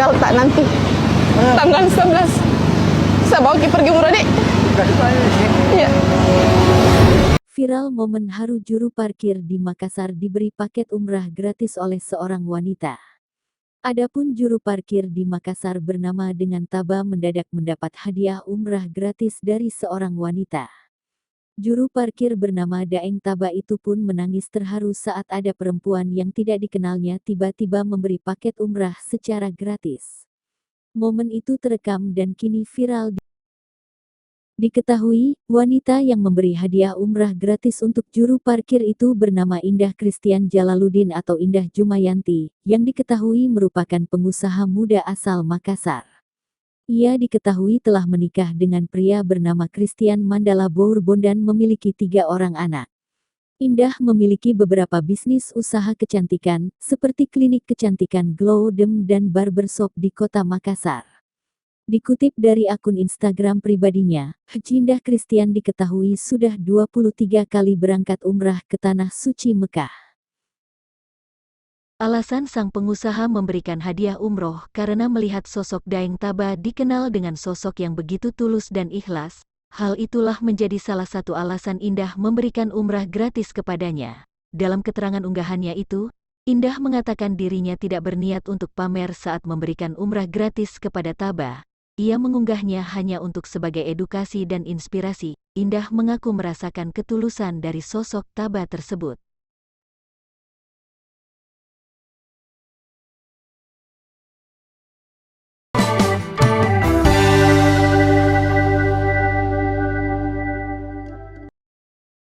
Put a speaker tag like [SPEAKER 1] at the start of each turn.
[SPEAKER 1] tanggal tak nanti. Tanggal 11. Saya bawa Ki pergi umroh, Dek. Iya.
[SPEAKER 2] Viral momen haru juru parkir di Makassar diberi paket umrah gratis oleh seorang wanita. Adapun juru parkir di Makassar bernama dengan Taba mendadak mendapat hadiah umrah gratis dari seorang wanita. Juru parkir bernama Daeng Taba itu pun menangis terharu saat ada perempuan yang tidak dikenalnya tiba-tiba memberi paket umrah secara gratis. Momen itu terekam dan kini viral. Diketahui, wanita yang memberi hadiah umrah gratis untuk juru parkir itu bernama Indah Christian Jalaluddin atau Indah Jumayanti, yang diketahui merupakan pengusaha muda asal Makassar. Ia diketahui telah menikah dengan pria bernama Christian Mandala Bourbon dan memiliki 3 orang anak. Indah memiliki beberapa bisnis usaha kecantikan, seperti klinik kecantikan Glow Dem dan barbershop di kota Makassar. Dikutip dari akun Instagram pribadinya, Indah Christian diketahui sudah 23 kali berangkat umrah ke Tanah Suci Mekah. Alasan sang pengusaha memberikan hadiah umroh karena melihat sosok Daeng Taba dikenal dengan sosok yang begitu tulus dan ikhlas. Hal itulah menjadi salah satu alasan Indah memberikan umrah gratis kepadanya. Dalam keterangan unggahannya itu, Indah mengatakan dirinya tidak berniat untuk pamer saat memberikan umrah gratis kepada Taba. Ia mengunggahnya hanya untuk sebagai edukasi dan inspirasi. Indah mengaku merasakan ketulusan dari sosok Taba tersebut.